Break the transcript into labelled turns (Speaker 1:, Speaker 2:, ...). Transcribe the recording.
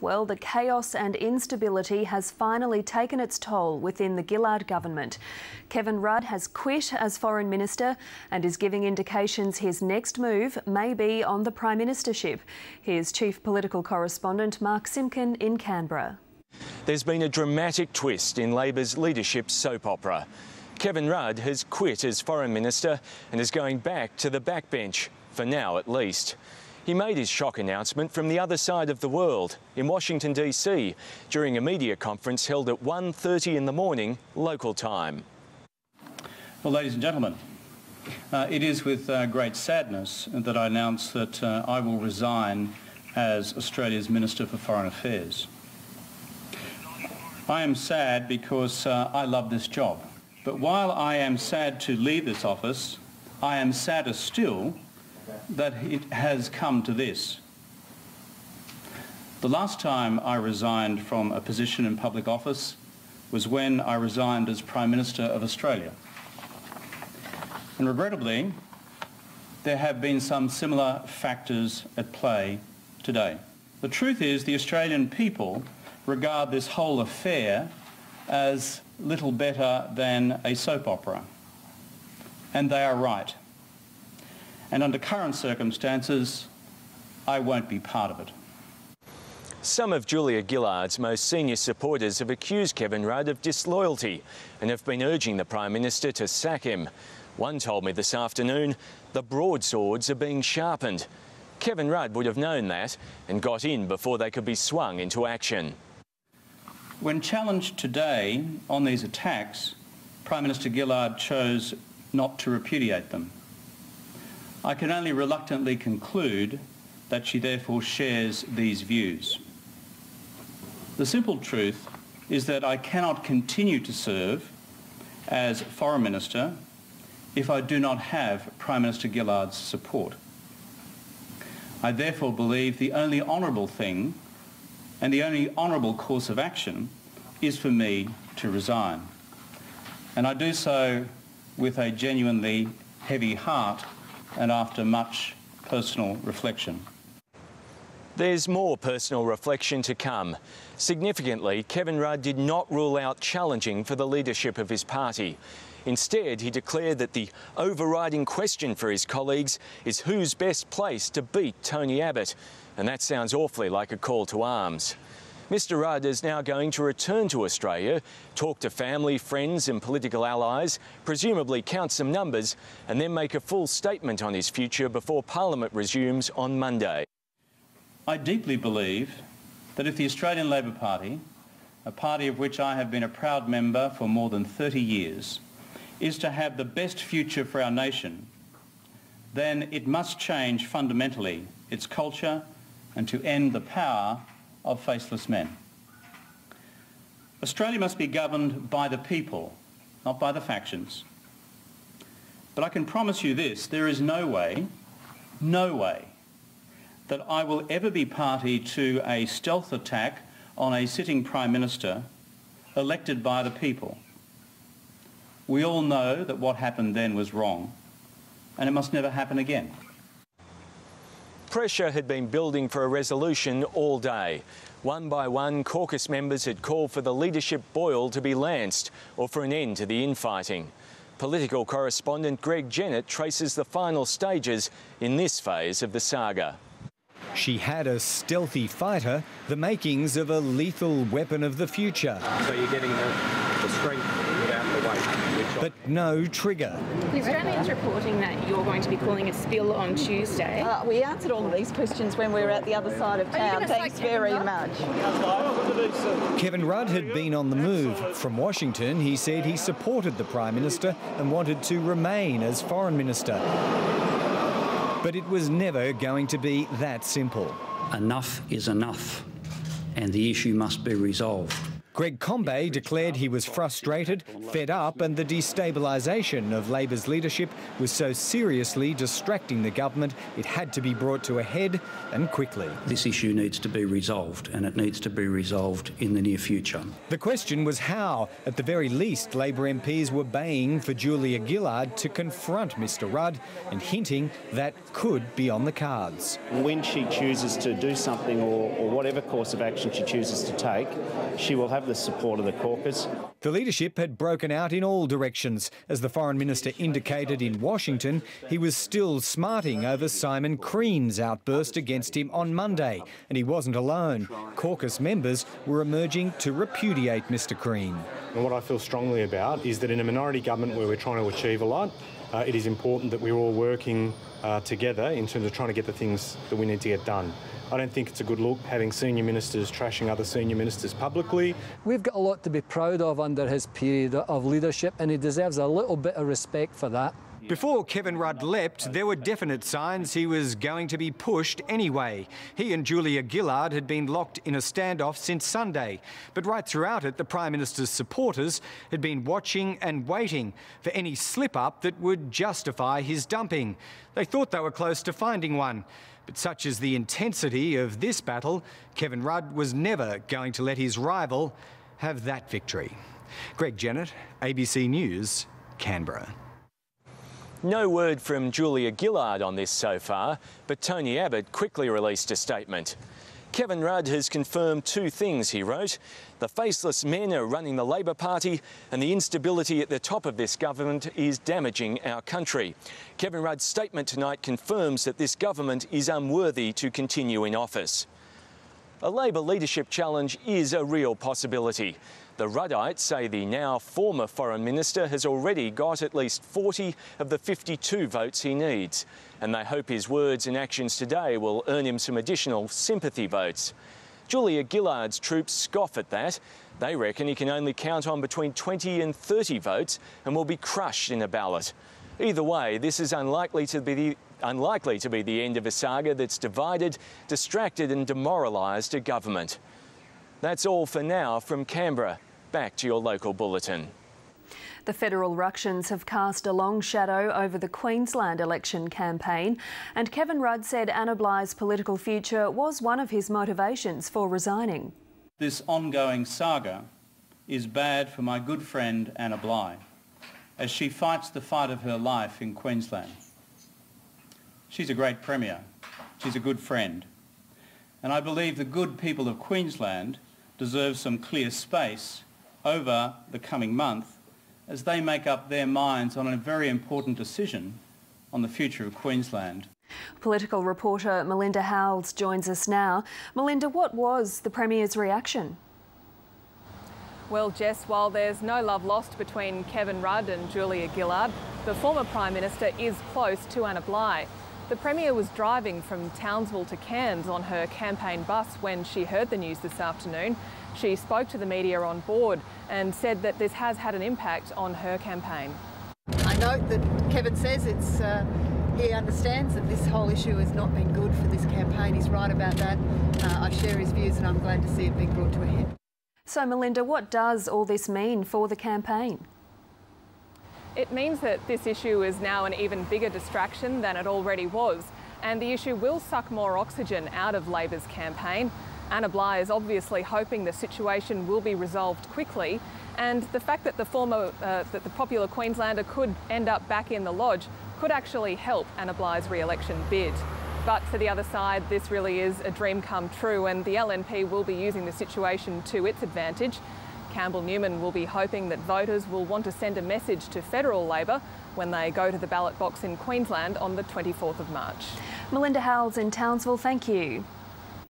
Speaker 1: Well, the chaos and instability has finally taken its toll within the Gillard Government. Kevin Rudd has quit as Foreign Minister and is giving indications his next move may be on the Prime Ministership. Here's Chief Political Correspondent Mark Simkin in Canberra.
Speaker 2: There's been a dramatic twist in Labor's leadership soap opera. Kevin Rudd has quit as Foreign Minister and is going back to the backbench, for now at least. He made his shock announcement from the other side of the world, in Washington DC, during a media conference held at 1:30 in the morning, local time.
Speaker 3: Well, ladies and gentlemen, it is with great sadness that I announce that I will resign as Australia's Minister for Foreign Affairs. I am sad because I love this job. But while I am sad to leave this office, I am sadder still that it has come to this. The last time I resigned from a position in public office was when I resigned as Prime Minister of Australia. And regrettably, there have been some similar factors at play today. The truth is, the Australian people regard this whole affair as little better than a soap opera. And they are right. And under current circumstances, I won't be part of it.
Speaker 2: Some of Julia Gillard's most senior supporters have accused Kevin Rudd of disloyalty and have been urging the Prime Minister to sack him. One told me this afternoon the broadswords are being sharpened. Kevin Rudd would have known that and got in before they could be swung into action.
Speaker 3: When challenged today on these attacks, Prime Minister Gillard chose not to repudiate them. I can only reluctantly conclude that she therefore shares these views. The simple truth is that I cannot continue to serve as Foreign Minister if I do not have Prime Minister Gillard's support. I therefore believe the only honourable thing and the only honourable course of action is for me to resign. And I do so with a genuinely heavy heart and after much personal reflection.
Speaker 2: There's more personal reflection to come. Significantly, Kevin Rudd did not rule out challenging for the leadership of his party. Instead, he declared that the overriding question for his colleagues is who's best placed to beat Tony Abbott. And that sounds awfully like a call to arms. Mr Rudd is now going to return to Australia, talk to family, friends and political allies, presumably count some numbers, and then make a full statement on his future before Parliament resumes on Monday.
Speaker 3: I deeply believe that if the Australian Labor Party, a party of which I have been a proud member for more than 30 years, is to have the best future for our nation, then it must change fundamentally its culture and to end the power of faceless men. Australia must be governed by the people, not by the factions. But I can promise you this, there is no way that I will ever be party to a stealth attack on a sitting Prime Minister elected by the people. We all know that what happened then was wrong, and it must never happen again.
Speaker 2: Pressure had been building for a resolution all day. One by one, caucus members had called for the leadership boil to be lanced or for an end to the infighting. Political correspondent Greg Jennett traces the final stages in this phase of the saga.
Speaker 4: She had a stealthy fighter, the makings of a lethal weapon of the future.
Speaker 5: So you're getting the strength without the weight.
Speaker 4: But no trigger.
Speaker 6: The Australians reporting that you're going to be calling a spill on Tuesday.
Speaker 7: We answered all of these questions when we were at the other side of town. Thanks very much.
Speaker 4: Kevin Rudd had been on the move. From Washington, he said he supported the Prime Minister and wanted to remain as Foreign Minister. But it was never going to be that simple.
Speaker 8: Enough is enough, and the issue must be resolved.
Speaker 4: Greg Combet declared he was frustrated, fed up, and the destabilisation of Labor's leadership was so seriously distracting the government it had to be brought to a head, and quickly.
Speaker 8: This issue needs to be resolved, and it needs to be resolved in the near future.
Speaker 4: The question was how. At the very least, Labor MPs were baying for Julia Gillard to confront Mr Rudd and hinting that could be on the cards.
Speaker 9: When she chooses to do something or whatever course of action she chooses to take, she will have the support of the caucus.
Speaker 4: The leadership had broken out in all directions. As the Foreign Minister indicated in Washington, he was still smarting over Simon Crean's outburst against him on Monday, and he wasn't alone. Caucus members were emerging to repudiate Mr Crean.
Speaker 10: And what I feel strongly about is that in a minority government where we're trying to achieve a lot, it is important that we're all working together in terms of trying to get the things that we need to get done. I don't think it's a good look having senior ministers trashing other senior ministers publicly.
Speaker 11: We've got a lot to be proud of under his period of leadership, and he deserves a little bit of respect for that.
Speaker 4: Before Kevin Rudd leapt, there were definite signs he was going to be pushed anyway. He and Julia Gillard had been locked in a standoff since Sunday. But right throughout it, the Prime Minister's supporters had been watching and waiting for any slip-up that would justify his dumping. They thought they were close to finding one. But such is the intensity of this battle, Kevin Rudd was never going to let his rival have that victory. Greg Jennett, ABC News, Canberra.
Speaker 2: No word from Julia Gillard on this so far, but Tony Abbott quickly released a statement. Kevin Rudd has confirmed two things, he wrote. The faceless men are running the Labor Party, and the instability at the top of this government is damaging our country. Kevin Rudd's statement tonight confirms that this government is unworthy to continue in office. A Labor leadership challenge is a real possibility. The Ruddites say the now former Foreign Minister has already got at least 40 of the 52 votes he needs, and they hope his words and actions today will earn him some additional sympathy votes. Julia Gillard's troops scoff at that. They reckon he can only count on between 20 and 30 votes and will be crushed in a ballot. Either way, this is unlikely to be the end of a saga that's divided, distracted and demoralised a government. That's all for now from Canberra. Back to your local bulletin.
Speaker 1: The federal ructions have cast a long shadow over the Queensland election campaign, and Kevin Rudd said Anna Bligh's political future was one of his motivations for resigning.
Speaker 3: This ongoing saga is bad for my good friend Anna Bligh, as she fights the fight of her life in Queensland. She's a great Premier. She's a good friend. And I believe the good people of Queensland deserve some clear space over the coming month as they make up their minds on a very important decision on the future of Queensland.
Speaker 1: Political reporter Melinda Howells joins us now. Melinda, what was the Premier's reaction?
Speaker 12: Well, Jess, while there's no love lost between Kevin Rudd and Julia Gillard, the former Prime Minister is close to Anna Bligh. The Premier was driving from Townsville to Cairns on her campaign bus when she heard the news this afternoon. She spoke to the media on board and said that this has had an impact on her campaign.
Speaker 7: I note that Kevin says he understands that this whole issue has not been good for this campaign. He's right about that. I share his views and I'm glad to see it being brought to a head.
Speaker 1: So, Melinda, what does all this mean for the campaign?
Speaker 12: It means that this issue is now an even bigger distraction than it already was, and the issue will suck more oxygen out of Labor's campaign. Anna Bligh is obviously hoping the situation will be resolved quickly, and the fact that the popular Queenslander could end up back in the lodge could actually help Anna Bligh's re-election bid. But for the other side, this really is a dream come true, and the LNP will be using the situation to its advantage. Campbell Newman will be hoping that voters will want to send a message to federal Labor when they go to the ballot box in Queensland on the 24th of March.
Speaker 1: Melinda Howells in Townsville, thank you.